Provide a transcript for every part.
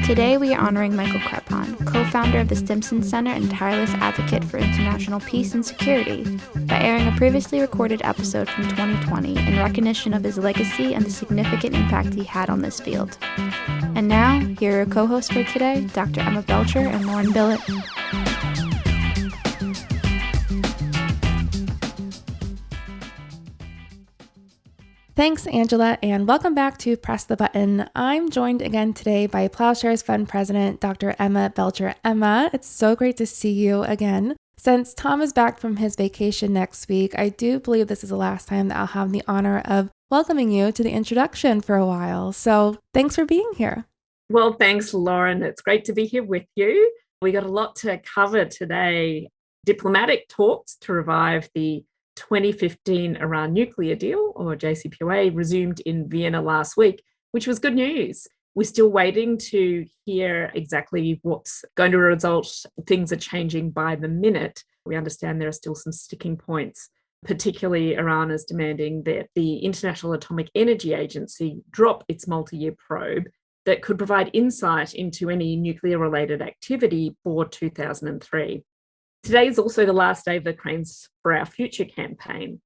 Today we are honoring Michael Krepon, co-founder of the Stimson Center and tireless advocate for international peace and security, by airing a previously recorded episode from 2020 in recognition of his legacy and the significant impact he had on this field. And now, here are your co-hosts for today, Dr. Emma Belcher and Lauren Billett. Thanks, Angela, and welcome back to Press the Button. I'm joined again today by Ploughshares Fund President, Dr. Emma Belcher. Emma, it's so great to see you again. Since Tom is back from his vacation next week, I do believe this is the last time that I'll have the honor of welcoming you to the introduction for a while. So thanks for being here. Well, thanks, Lauren. It's great to be here with you. We got a lot to cover today. Diplomatic talks to revive the 2015 Iran nuclear deal, or JCPOA, resumed in Vienna last week, which was good news. We're still waiting to hear exactly what's going to result. Things are changing by the minute. We understand there are still some sticking points, particularly Iran is demanding that the International Atomic Energy Agency drop its multi-year probe that could provide insight into any nuclear-related activity for 2003. Today is also the last day of the Cranes for Our Future campaign.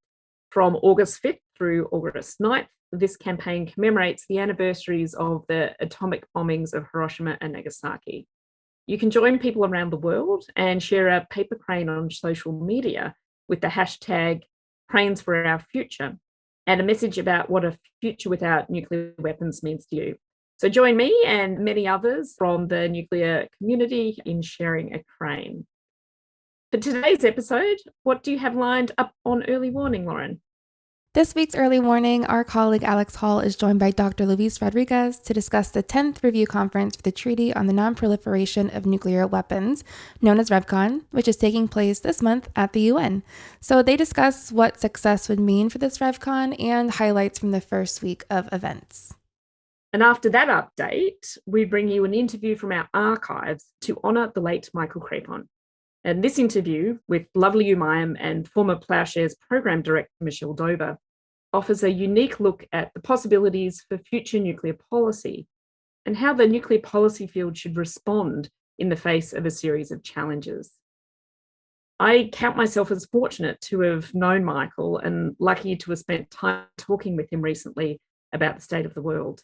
From August 5th through August 9th, this campaign commemorates the anniversaries of the atomic bombings of Hiroshima and Nagasaki. You can join people around the world and share a paper crane on social media with the hashtag Cranes for Our Future and a message about what a future without nuclear weapons means to you. So join me and many others from the nuclear community in sharing a crane. For today's episode, what do you have lined up on Early Warning, Lauren? This week's Early Warning, our colleague Alex Hall is joined by Dr. Luis Rodriguez to discuss the 10th Review Conference for the Treaty on the Non-proliferation of Nuclear Weapons, known as RevCon, which is taking place this month at the UN. So they discuss what success would mean for this RevCon and highlights from the first week of events. And after that update, we bring you an interview from our archives to honour the late Michael Krepon. And this interview with Lorely Umayam and former Ploughshares Program Director Michelle Dover offers a unique look at the possibilities for future nuclear policy and how the nuclear policy field should respond in the face of a series of challenges. I count myself as fortunate to have known Michael and lucky to have spent time talking with him recently about the state of the world.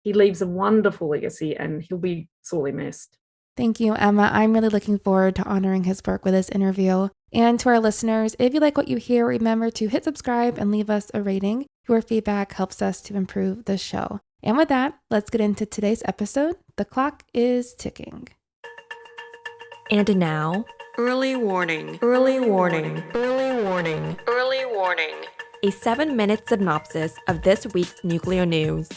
He leaves a wonderful legacy and he'll be sorely missed. Thank you, Emma. I'm really looking forward to honoring his work with this interview. And to our listeners, if you like what you hear, remember to hit subscribe and leave us a rating. Your feedback helps us to improve the show. And with that, let's get into today's episode. The clock is ticking. And now, Early Warning, Early Warning, Early Warning, Early Warning. A 7-minute synopsis of this week's nuclear news.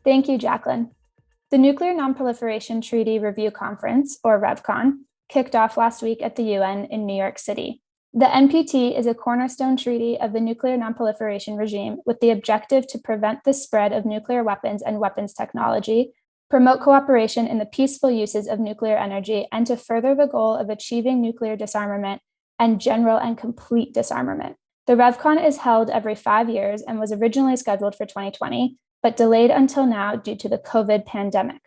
Thank you, Jacqueline. The Nuclear Non-proliferation Treaty Review Conference, or RevCon, kicked off last week at the UN in New York City. The NPT is a cornerstone treaty of the nuclear non-proliferation regime with the objective to prevent the spread of nuclear weapons and weapons technology, promote cooperation in the peaceful uses of nuclear energy, and to further the goal of achieving nuclear disarmament and general and complete disarmament. The RevCon is held every 5 years and was originally scheduled for 2020, but delayed until now due to the COVID pandemic.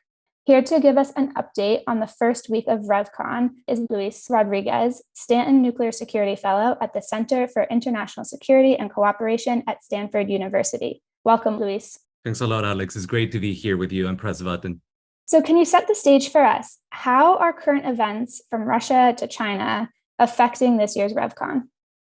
Here to give us an update on the first week of RevCon is Luis Rodriguez, Stanton Nuclear Security Fellow at the Center for International Security and Cooperation at Stanford University. Welcome, Luis. Thanks a lot, Alex. It's great to be here with you on Press the Button. So can you set the stage for us? How are current events from Russia to China affecting this year's RevCon?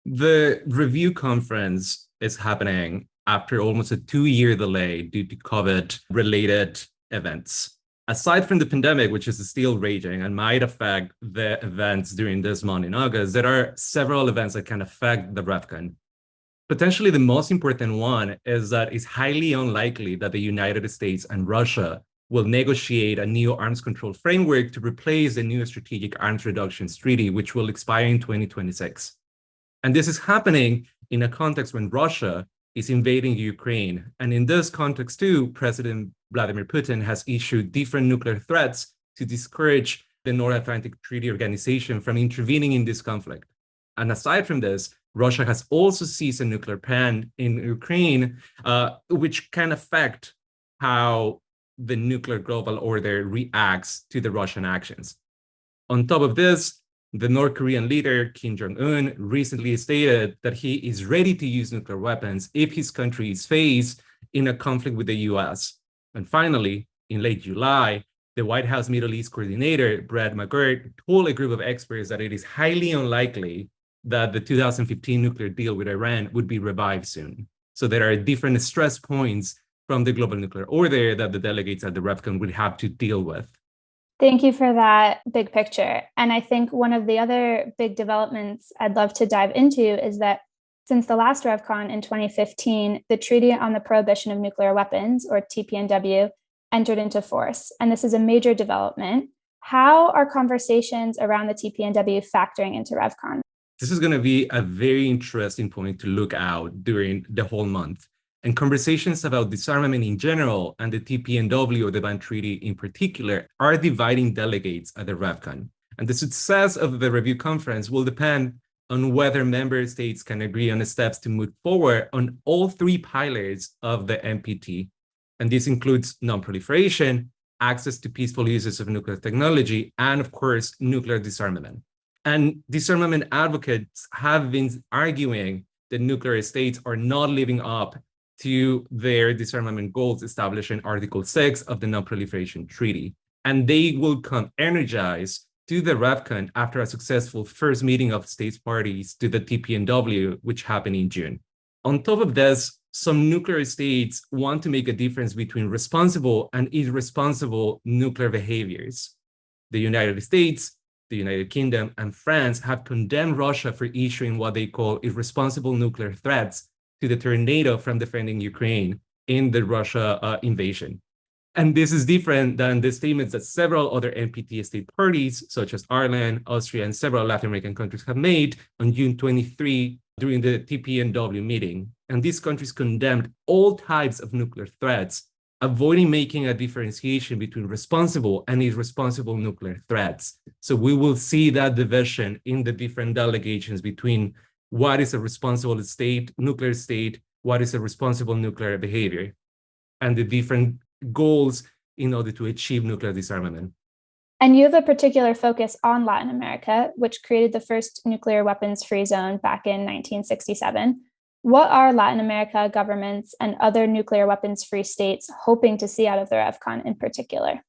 The review conference is happening after almost a 2-year delay due to COVID-related events. Aside from the pandemic, which is still raging and might affect the events during this month in August, there are several events that can affect the RevCon. Potentially the most important one is that it's highly unlikely that the United States and Russia will negotiate a new arms control framework to replace the new Strategic Arms Reductions Treaty, which will expire in 2026. And this is happening in a context when Russia is invading Ukraine. And in this context too, President Vladimir Putin has issued different nuclear threats to discourage the North Atlantic Treaty Organization from intervening in this conflict. And aside from this, Russia has also seized a nuclear plan in Ukraine, which can affect how the nuclear global order reacts to the Russian actions. On top of this, the North Korean leader, Kim Jong-un, recently stated that he is ready to use nuclear weapons if his country is faced in a conflict with the US. And finally, in late July, the White House Middle East coordinator, Brett McGurk, told a group of experts that it is highly unlikely that the 2015 nuclear deal with Iran would be revived soon. So there are different stress points from the global nuclear order that the delegates at the RevCon would have to deal with. Thank you for that big picture. And I think one of the other big developments I'd love to dive into is that since the last RevCon in 2015, the Treaty on the Prohibition of Nuclear Weapons, or TPNW, entered into force. And this is a major development. How are conversations around the TPNW factoring into RevCon? This is going to be a very interesting point to look out during the whole month. And conversations about disarmament in general and the TPNW, or the Ban Treaty in particular, are dividing delegates at the RevCon. And the success of the review conference will depend on whether member states can agree on the steps to move forward on all three pillars of the NPT. And this includes non-proliferation, access to peaceful uses of nuclear technology, and of course, nuclear disarmament. And disarmament advocates have been arguing that nuclear states are not living up to their disarmament goals established in Article 6 of the Non-Proliferation Treaty. And they will come energized to the RevCon after a successful first meeting of states parties to the TPNW, which happened in June. On top of this, some nuclear states want to make a difference between responsible and irresponsible nuclear behaviors. The United States, the United Kingdom, and France have condemned Russia for issuing what they call irresponsible nuclear threats to deter NATO from defending Ukraine in the Russia invasion. And this is different than the statements that several other NPT state parties, such as Ireland, Austria, and several Latin American countries have made on June 23 during the TPNW meeting. And these countries condemned all types of nuclear threats, avoiding making a differentiation between responsible and irresponsible nuclear threats. So we will see that division in the different delegations between what is a responsible state, nuclear state, what is a responsible nuclear behavior, and the different goals in order to achieve nuclear disarmament. And you have a particular focus on Latin America, which created the first nuclear weapons-free zone back in 1967. What are Latin America governments and other nuclear weapons-free states hoping to see out of the RevCon in particular?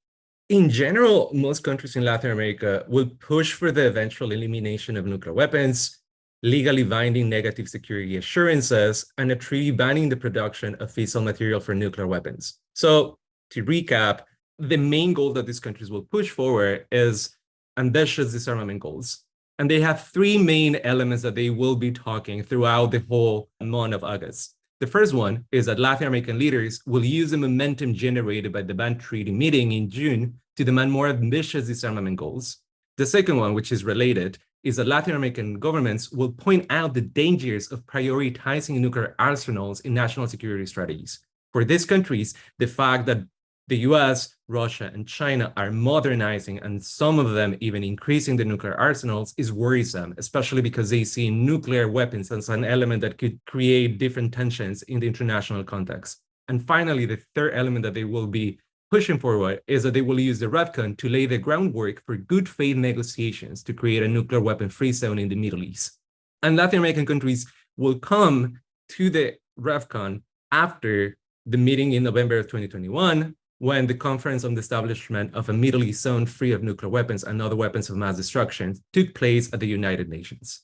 In general, most countries in Latin America will push for the eventual elimination of nuclear weapons, legally binding negative security assurances, and a treaty banning the production of fissile material for nuclear weapons. So to recap, the main goal that these countries will push forward is ambitious disarmament goals. And they have three main elements that they will be talking throughout the whole month of August. The first one is that Latin American leaders will use the momentum generated by the Ban Treaty meeting in June to demand more ambitious disarmament goals. The second one, which is related, is that Latin American governments will point out the dangers of prioritizing nuclear arsenals in national security strategies. For these countries, the fact that the US, Russia, and China are modernizing, and some of them even increasing the nuclear arsenals, is worrisome, especially because they see nuclear weapons as an element that could create different tensions in the international context. And finally, the third element that they will be pushing forward is that they will use the RevCon to lay the groundwork for good faith negotiations to create a nuclear weapon-free zone in the Middle East. And Latin American countries will come to the RevCon after the meeting in November of 2021, when the Conference on the Establishment of a Middle East Zone free of nuclear weapons and other weapons of mass destruction took place at the United Nations.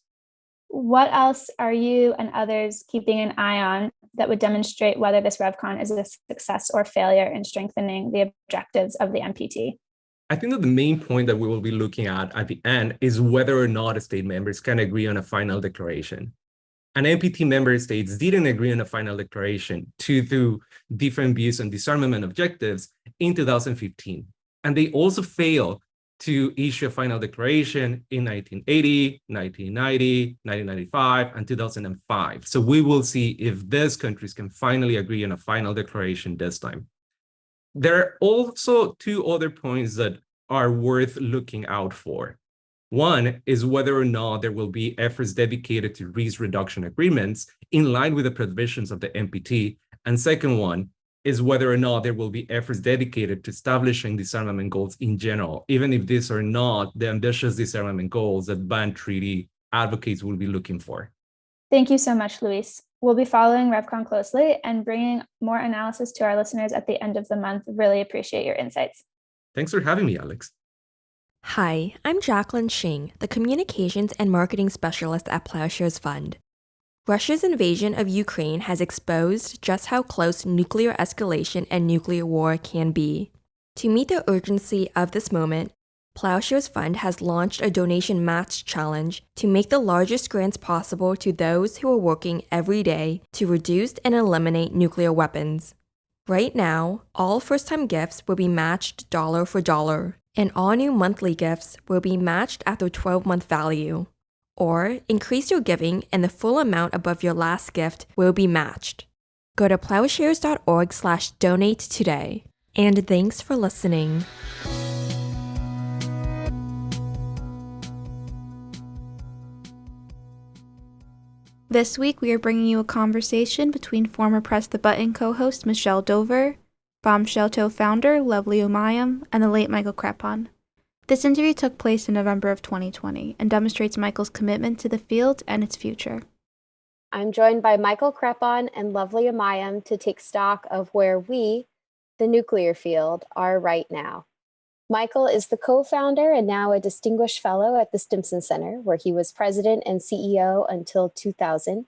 What else are you and others keeping an eye on that would demonstrate whether this RevCon is a success or failure in strengthening the objectives of the NPT? I think that the main point that we will be looking at the end is whether or not state members can agree on a final declaration. And NPT member states didn't agree on a final declaration due to different views on disarmament objectives in 2015. And they also failed to issue a final declaration in 1980, 1990, 1995, and 2005. So we will see if these countries can finally agree on a final declaration this time. There are also two other points that are worth looking out for. One is whether or not there will be efforts dedicated to risk reduction agreements in line with the provisions of the NPT. And second one is whether or not there will be efforts dedicated to establishing disarmament goals in general, even if these are not the ambitious disarmament goals that ban treaty advocates will be looking for. Thank you so much, Luis. We'll be following RevCon closely and bringing more analysis to our listeners at the end of the month. Really appreciate your insights. Thanks for having me, Alex. Hi, I'm Jacqueline Shing, the Communications and Marketing Specialist at Ploughshares Fund. Russia's invasion of Ukraine has exposed just how close nuclear escalation and nuclear war can be. To meet the urgency of this moment, Ploughshares Fund has launched a donation match challenge to make the largest grants possible to those who are working every day to reduce and eliminate nuclear weapons. Right now, all first-time gifts will be matched dollar for dollar, and all new monthly gifts will be matched at their 12-month value. Or increase your giving and the full amount above your last gift will be matched. Go to ploughshares.org/donate today. And thanks for listening. This week, we are bringing you a conversation between former Press the Button co-host Michelle Dover, Bombshell founder Lorely Umayam, and the late Michael Krepon. This interview took place in November of 2020 and demonstrates Michael's commitment to the field and its future. I'm joined by Michael Krepon and Lorely Umayam to take stock of where we, the nuclear field, are right now. Michael is the co-founder and now a distinguished fellow at the Stimson Center, where he was president and CEO until 2000.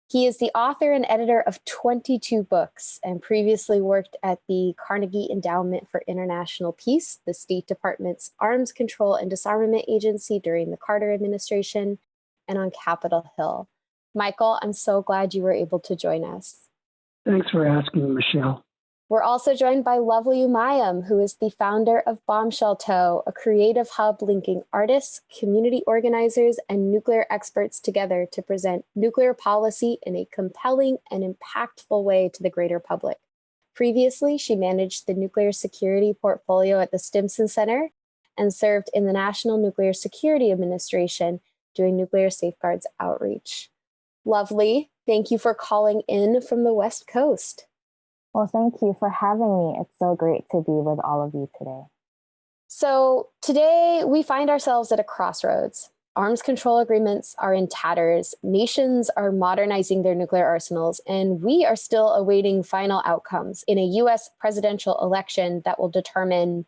He is the author and editor of 22 books and previously worked at the Carnegie Endowment for International Peace, the State Department's Arms Control and Disarmament Agency during the Carter administration, and on Capitol Hill. Michael, I'm so glad you were able to join us. Thanks for asking, Michelle. We're also joined by Lorely Umayam, who is the founder of Bombshell Toe, a creative hub linking artists, community organizers, and nuclear experts together to present nuclear policy in a compelling and impactful way to the greater public. Previously, she managed the nuclear security portfolio at the Stimson Center and served in the National Nuclear Security Administration doing nuclear safeguards outreach. Lorely, thank you for calling in from the West Coast. Well, thank you for having me. It's so great to be with all of you today. So today we find ourselves at a crossroads. Arms control agreements are in tatters. Nations are modernizing their nuclear arsenals, and we are still awaiting final outcomes in a US presidential election that will determine,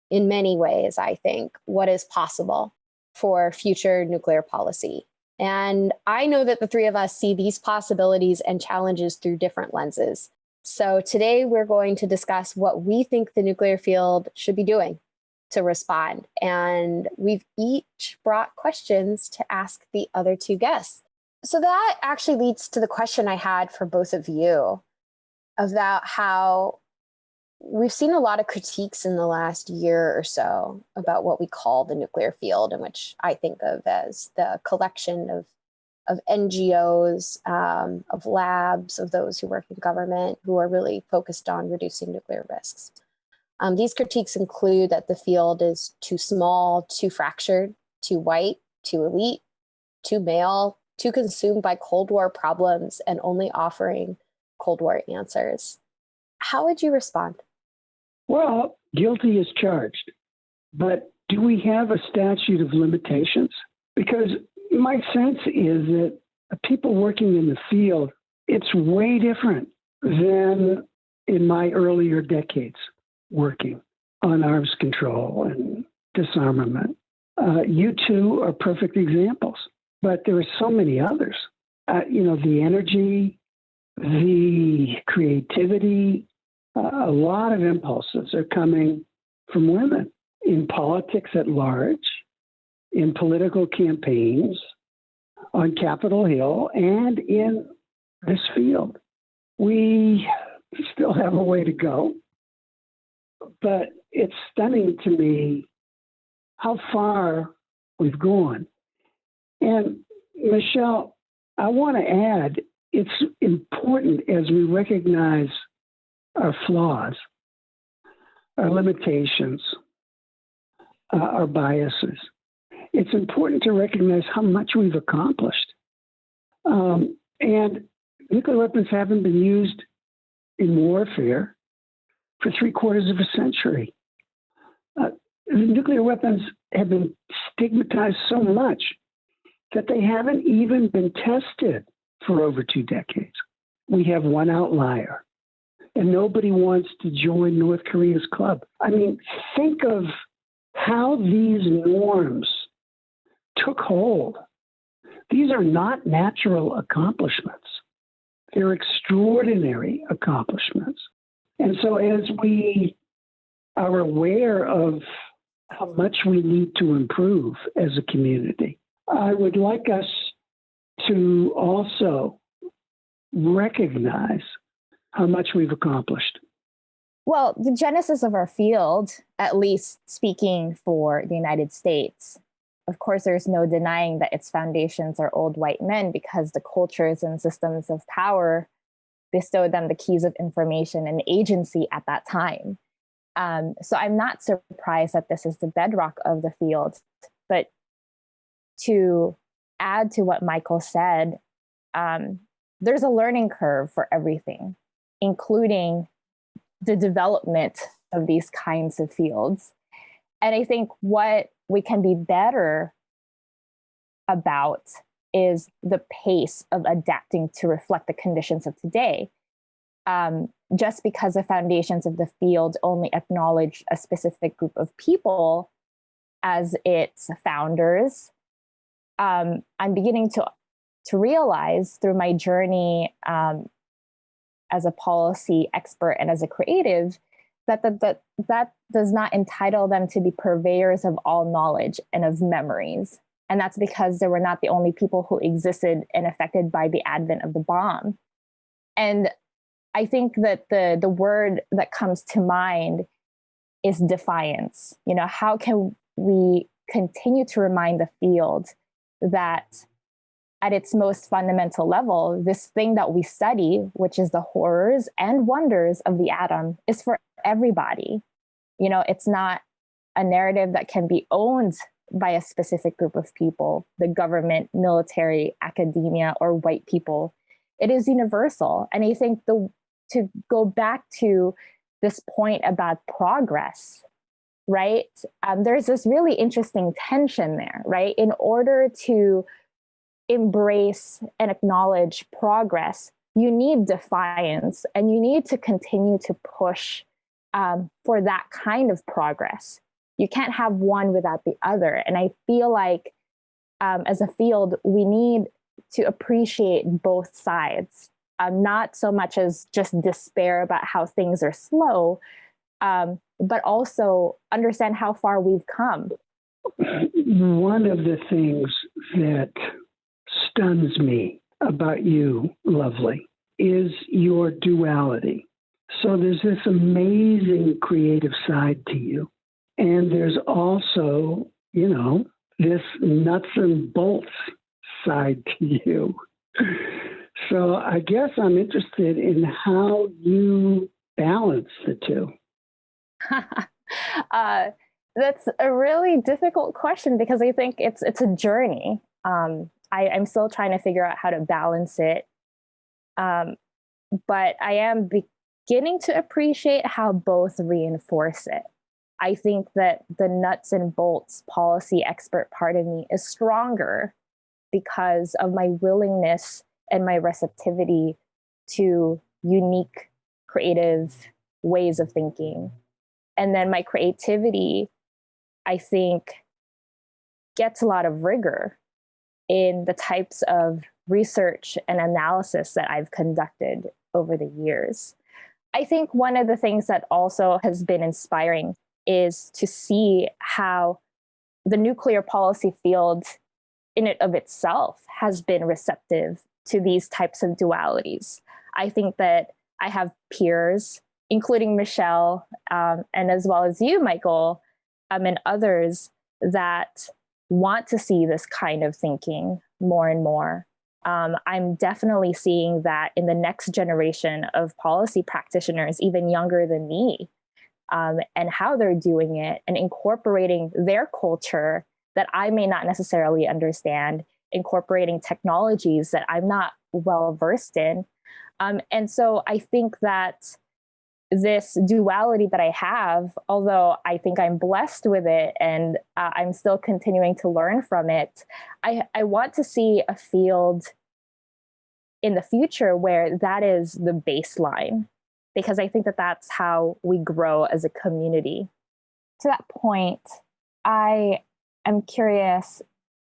in many ways, I think, what is possible for future nuclear policy. And I know that the three of us see these possibilities and challenges through different lenses. So today we're going to discuss what we think the nuclear field should be doing to respond. And we've each brought questions to ask the other two guests. So that actually leads to the question I had for both of you about how we've seen a lot of critiques in the last year or so about what we call the nuclear field, in which I think of as the collection of NGOs, of labs, of those who work in government who are really focused on reducing nuclear risks. These critiques include that the field is too small, too fractured, too white, too elite, too male, too consumed by Cold War problems and only offering Cold War answers. How would you respond? Well, guilty as charged. But do we have a statute of limitations? Because my sense is that people working in the field, it's way different than in my earlier decades working on arms control and disarmament. You two are perfect examples, but there are so many others. The energy, the creativity, a lot of impulses are coming from women in politics at large, in political campaigns, on Capitol Hill, and in this field. We still have a way to go, but it's stunning to me how far we've gone. And Michelle, I want to add, it's important as we recognize our flaws, our limitations, our biases. it's important to recognize how much we've accomplished. And nuclear weapons haven't been used in warfare for 3/4 of a century. Nuclear weapons have been stigmatized so much that they haven't even been tested for over 2 decades. We have one outlier, and nobody wants to join North Korea's club. I mean, think of how these norms took hold. These are not natural accomplishments. They're extraordinary accomplishments. And so as we are aware of how much we need to improve as a community, I would like us to also recognize how much we've accomplished. Well, the genesis of our field, at least speaking for the United States, of course, there's no denying that its foundations are old white men because the cultures and systems of power bestowed them the keys of information and agency at that time. So I'm not surprised that this is the bedrock of the field. But to add to what Michael said, there's a learning curve for everything, including the development of these kinds of fields. And I think what we can be better about is the pace of adapting to reflect the conditions of today. Just because the foundations of the field only acknowledge a specific group of people as its founders, I'm beginning to realize through my journey as a policy expert and as a creative that does not entitle them to be purveyors of all knowledge and of memories. And that's because they were not the only people who existed and affected by the advent of the bomb. And I think that the word that comes to mind is defiance. You know, how can we continue to remind the field that at its most fundamental level, this thing that we study, which is the horrors and wonders of the atom, is for everybody. You know, it's not a narrative that can be owned by a specific group of people, the government, military, academia, or white people. It is universal. And I think to go back to this point about progress, right? There's this really interesting tension there, right? In order to embrace and acknowledge progress, you need defiance and you need to continue to push for that kind of progress. You can't have one without the other. And I feel like as a field, we need to appreciate both sides, not so much as just despair about how things are slow, but also understand how far we've come. One of the things that stuns me about you, Lovely, is your duality. So there's this amazing creative side to you. And there's also, you know, this nuts and bolts side to you. So I guess I'm interested in how you balance the two. That's a really difficult question because I think it's a journey. I'm still trying to figure out how to balance it. But I am beginning to appreciate how both reinforce it. I think that the nuts and bolts policy expert part of me is stronger because of my willingness and my receptivity to unique, creative ways of thinking. And then my creativity, I think, gets a lot of rigor in the types of research and analysis that I've conducted over the years. I think one of the things that also has been inspiring is to see how the nuclear policy field in and of itself has been receptive to these types of dualities. I think that I have peers, including Michelle, and as well as you, Michael, and others that want to see this kind of thinking more and more. I'm definitely seeing that in the next generation of policy practitioners, even younger than me, and how they're doing it and incorporating their culture that I may not necessarily understand, incorporating technologies that I'm not well versed in. And so I think that this duality that I have, although I think I'm blessed with it and I'm still continuing to learn from it, I want to see a field in the future where that is the baseline, because I think that that's how we grow as a community. To that point, I am curious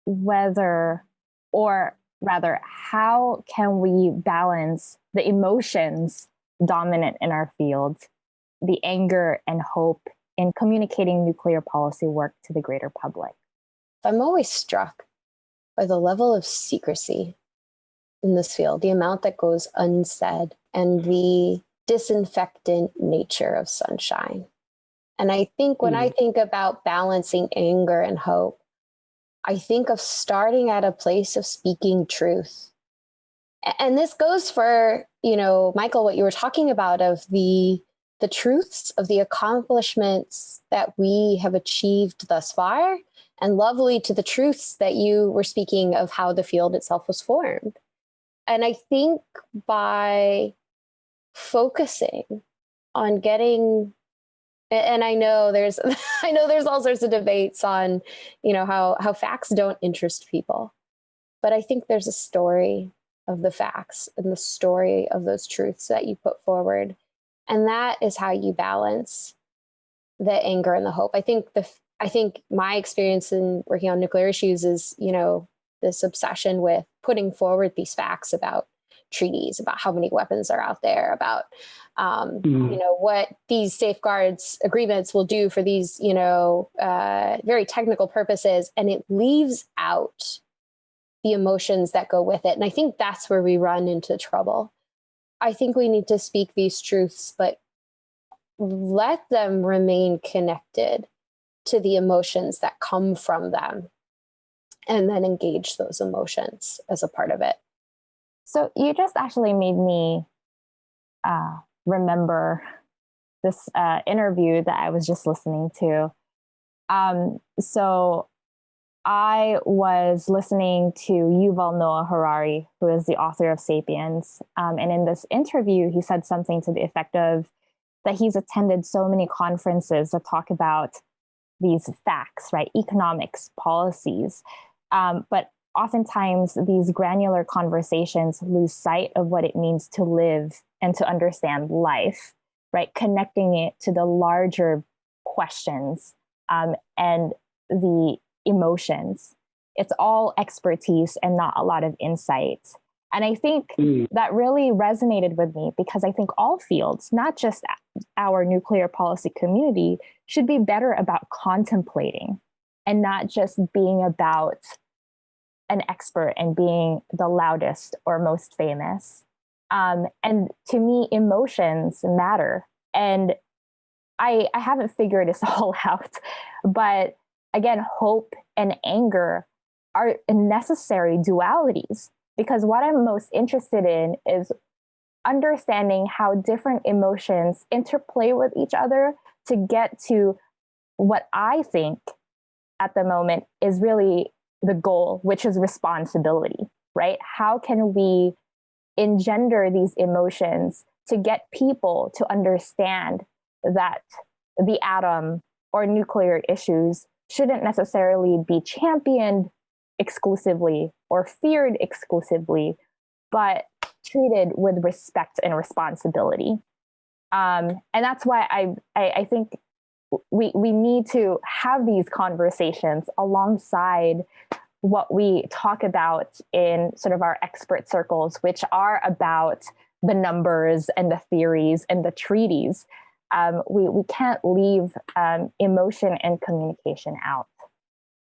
whether, or rather, how can we balance the emotions dominant in our field, the anger and hope, in communicating nuclear policy work to the greater public? I'm always struck by the level of secrecy in this field, the amount that goes unsaid, and the disinfectant nature of sunshine. And I think when I think about balancing anger and hope, I think of starting at a place of speaking truth. And this goes for, Michael, what you were talking about of the truths of the accomplishments that we have achieved thus far, and lovely to the truths that you were speaking of how the field itself was formed. And I think by focusing on getting, and I know there's all sorts of debates on, how facts don't interest people, but I think there's a story of the facts and the story of those truths that you put forward. And that is how you balance the anger and the hope. I think my experience in working on nuclear issues is, this obsession with putting forward these facts about treaties, about how many weapons are out there, about, what these safeguards agreements will do for these, very technical purposes. And it leaves out the emotions that go with it. And I think that's where we run into trouble. I think we need to speak these truths, but let them remain connected to the emotions that come from them, and then engage those emotions as a part of it. So you just actually made me remember this interview that I was just listening to. So I was listening to Yuval Noah Harari, who is the author of *Sapiens*. And in this interview, he said something to the effect of that he's attended so many conferences that talk about these facts, right? Economics, policies. But oftentimes these granular conversations lose sight of what it means to live and to understand life, right? Connecting it to the larger questions and the emotions. It's all expertise and not a lot of insight. And I think that really resonated with me, because I think all fields, not just our nuclear policy community, should be better about contemplating and not just being about an expert and being the loudest or most famous. And to me, emotions matter. And I haven't figured this all out, but again, hope and anger are necessary dualities, because what I'm most interested in is understanding how different emotions interplay with each other to get to what I think at the moment is really the goal, which is responsibility, right? How can we engender these emotions to get people to understand that the atom or nuclear issues shouldn't necessarily be championed exclusively or feared exclusively, but treated with respect and responsibility. And that's why I think we need to have these conversations alongside what we talk about in sort of our expert circles, which are about the numbers and the theories and the treaties. We can't leave emotion and communication out.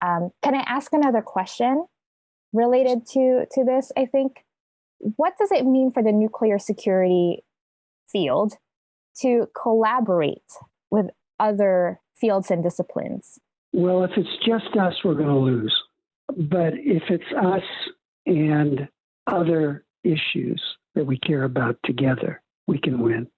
Can I ask another question related to this? I think, what does it mean for the nuclear security field to collaborate with other fields and disciplines? Well, if it's just us, we're going to lose. But if it's us and other issues that we care about together, we can win.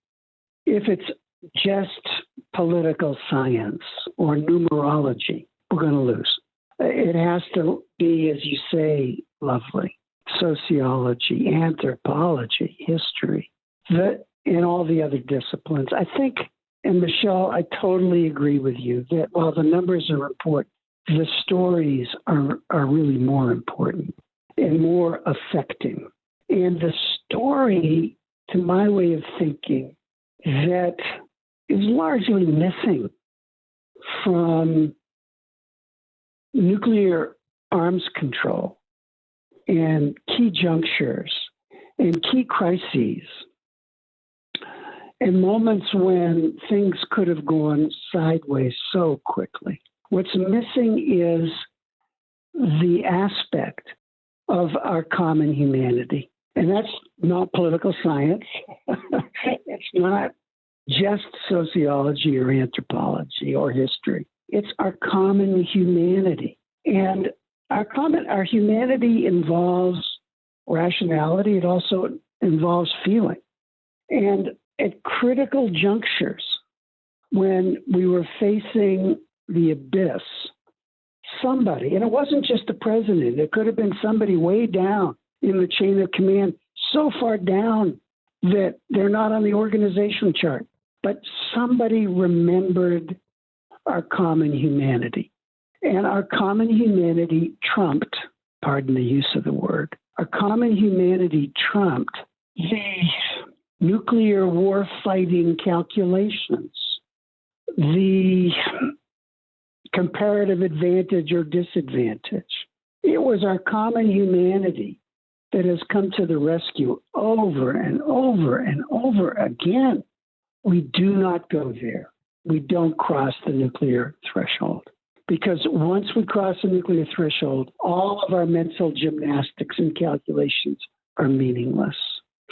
If it's just political science or numerology, we're going to lose. It has to be, as you say, lovely. Sociology, anthropology, history, and all the other disciplines. I think, and Michelle, I totally agree with you that while the numbers are important, the stories are really more important and more affecting. And the story, to my way of thinking, that is largely missing from nuclear arms control and key junctures and key crises and moments when things could have gone sideways so quickly. What's missing is the aspect of our common humanity. And that's not political science. It's not just sociology or anthropology or history. It's our common humanity. And our humanity involves rationality. It also involves feeling. And at critical junctures, when we were facing the abyss, somebody, and it wasn't just the president, it could have been somebody way down in the chain of command, so far down that they're not on the organization chart, but somebody remembered our common humanity. And our common humanity trumped, pardon the use of the word, our common humanity trumped the nuclear war fighting calculations, the comparative advantage or disadvantage. It was our common humanity that has come to the rescue over and over and over again. We do not go there. We don't cross the nuclear threshold. Because once we cross the nuclear threshold, all of our mental gymnastics and calculations are meaningless.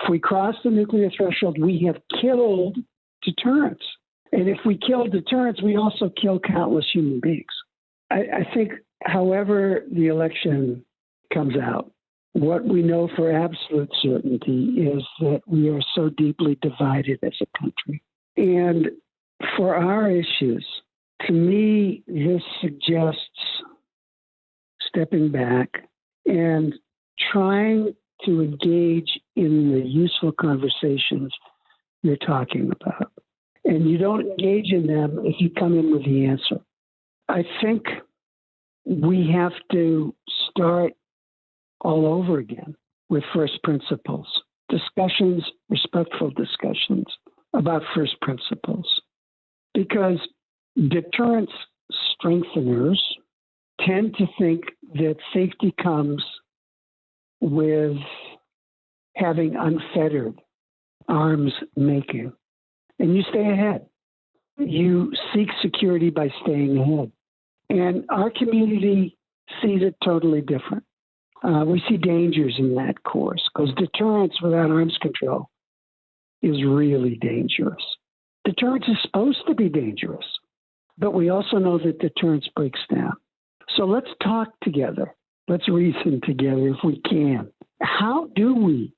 If we cross the nuclear threshold, we have killed deterrence. And if we kill deterrence, we also kill countless human beings. I think, however the election comes out, what we know for absolute certainty is that we are so deeply divided as a country. And for our issues, to me, this suggests stepping back and trying to engage in the useful conversations you're talking about. And you don't engage in them if you come in with the answer. I think we have to start all over again with first principles, discussions, respectful discussions about first principles. Because deterrence strengtheners tend to think that safety comes with having unfettered arms making. And you stay ahead. You seek security by staying ahead. And our community sees it totally different. We see dangers in that course because deterrence without arms control is really dangerous. Deterrence is supposed to be dangerous, but we also know that deterrence breaks down. So let's talk together. Let's reason together if we can. How do we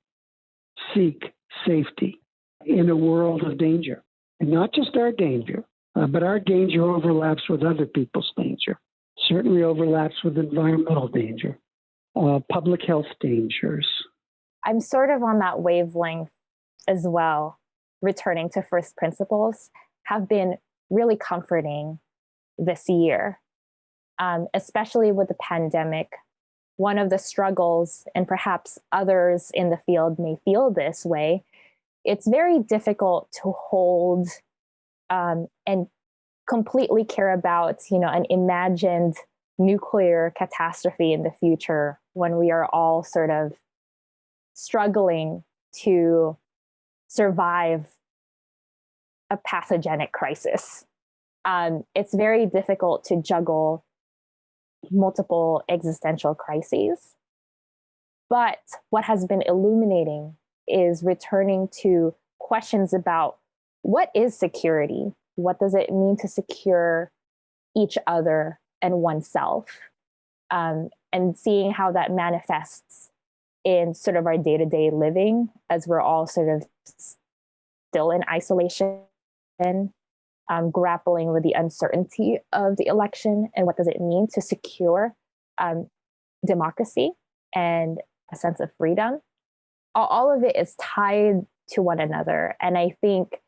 seek safety in a world of danger? And not just our danger, but our danger overlaps with other people's danger, certainly overlaps with environmental danger, public health dangers. I'm sort of on that wavelength as well. Returning to first principles have been really comforting this year, especially with the pandemic. One of the struggles, and perhaps others in the field may feel this way, it's very difficult to hold and completely care about, an imagined nuclear catastrophe in the future when we are all sort of struggling to survive a pathogenic crisis. It's very difficult to juggle multiple existential crises. But what has been illuminating is returning to questions about what is security? What does it mean to secure each other and oneself? And seeing how that manifests in sort of our day-to-day living as we're all sort of still in isolation, grappling with the uncertainty of the election and what does it mean to secure democracy and a sense of freedom. All of it is tied to one another. And I think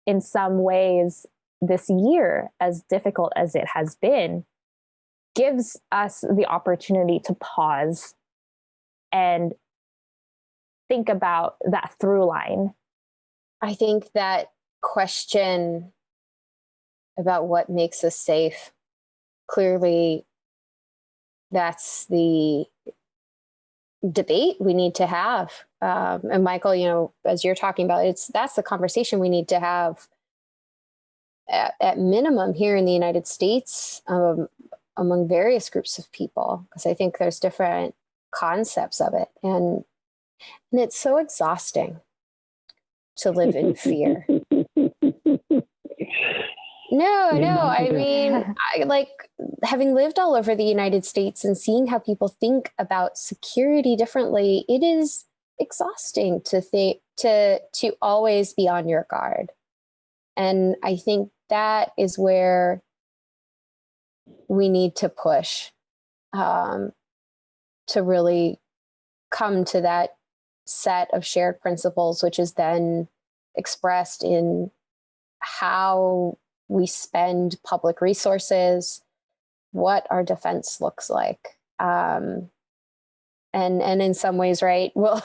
in some ways, this year, as difficult as it has been, gives us the opportunity to pause and think about that through line. I think that question about what makes us safe, clearly that's the debate we need to have. And Michael, as you're talking about, that's the conversation we need to have at minimum here in the United States, among various groups of people, because I think there's different concepts of it. And it's so exhausting to live in fear. No, I mean, having lived all over the United States and seeing how people think about security differently, it is exhausting to always be on your guard. And I think that is where we need to push to really come to that set of shared principles, which is then expressed in how we spend public resources, what our defense looks like. And in some ways, right, well,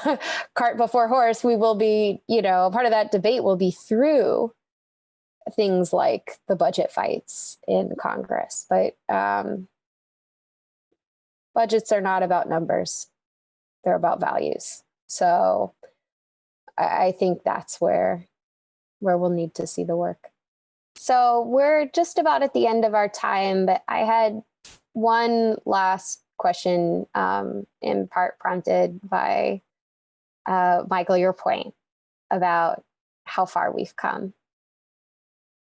cart before horse, we will be, part of that debate will be through things like the budget fights in Congress. But budgets are not about numbers. They're about values. So I think that's where we'll need to see the work. So we're just about at the end of our time, but I had one last question, in part prompted by Michael, your point about how far we've come.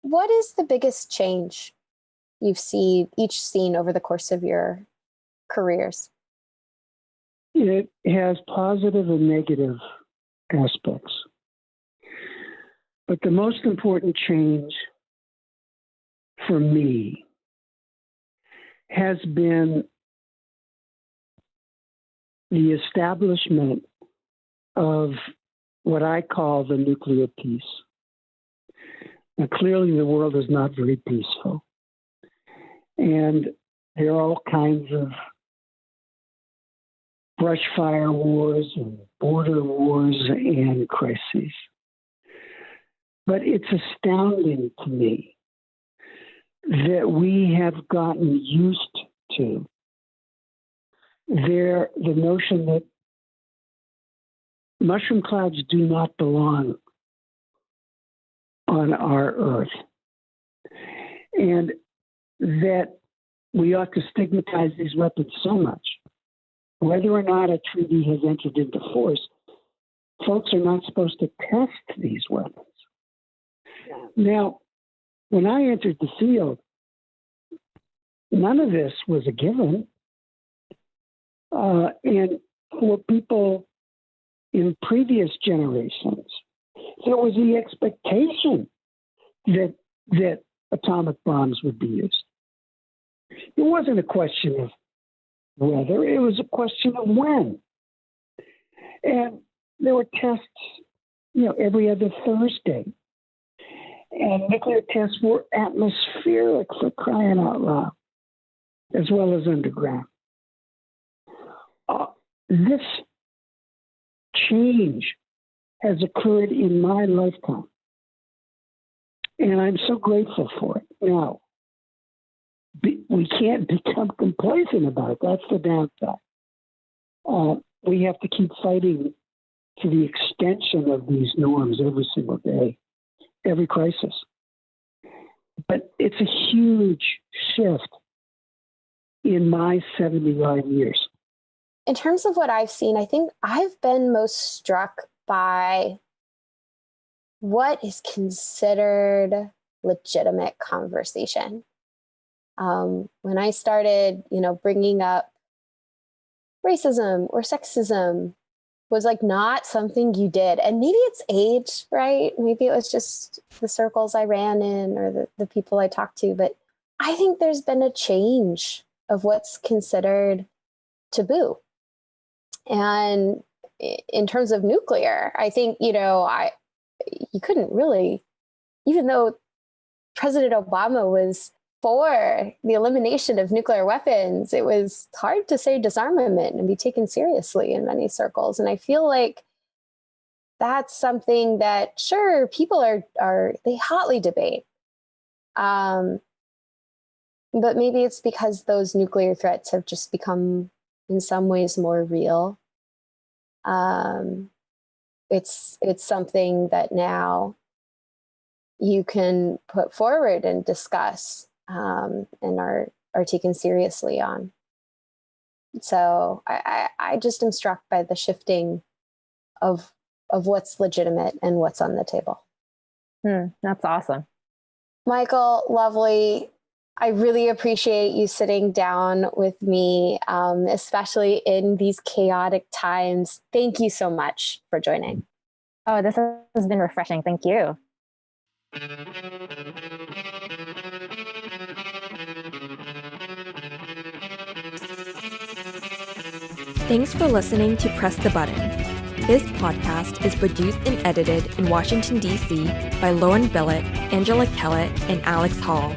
What is the biggest change you've each seen over the course of your careers? It has positive and negative aspects. But the most important change for me has been the establishment of what I call the nuclear peace. Now, clearly, the world is not very peaceful. And there are all kinds of brush fire wars and border wars and crises. But it's astounding to me that we have gotten used to the notion that mushroom clouds do not belong on our Earth, and that we ought to stigmatize these weapons so much. Whether or not a treaty has entered into force, folks are not supposed to test these weapons. Now, when I entered the field, none of this was a given. And for people in previous generations, there was the expectation that atomic bombs would be used. It wasn't a question of whether, it was a question of when. And there were tests, every other Thursday. And nuclear tests were atmospheric, for crying out loud, as well as underground. This change has occurred in my lifetime, and I'm so grateful for it. Now, we can't become complacent about it. That's the downside. We have to keep fighting for the extension of these norms every single day, every crisis. But it's a huge shift in my 70-odd years. In terms of what I've seen, I think I've been most struck by what is considered legitimate conversation. When I started, bringing up racism or sexism was not something you did. And maybe it's age, right? Maybe it was just the circles I ran in or the people I talked to. But I think there's been a change of what's considered taboo. And in terms of nuclear, I think, you couldn't really, even though President Obama was for the elimination of nuclear weapons, it was hard to say disarmament and be taken seriously in many circles. And I feel like that's something that, sure, people they hotly debate. But maybe it's because those nuclear threats have just become, in some ways, more real. It's something that now you can put forward and discuss, and are taken seriously on. So I just am struck by the shifting of what's legitimate and what's on the table. That's awesome. Michael, lovely. I really appreciate you sitting down with me, especially in these chaotic times. Thank you so much for joining. Oh, this has been refreshing. Thank you. Thanks for listening to Press the Button. This podcast is produced and edited in Washington, D.C. by Lauren Billett, Angela Kellett, and Alex Hall.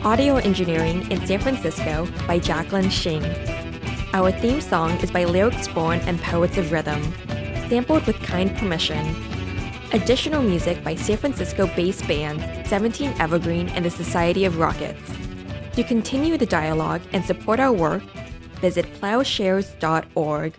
Audio engineering in San Francisco by Jacqueline Shing. Our theme song is by Lyrics Born and Poets of Rhythm, sampled with kind permission. Additional music by San Francisco-based bands 17 Evergreen and the Society of Rockets. To continue the dialogue and support our work, visit ploughshares.org.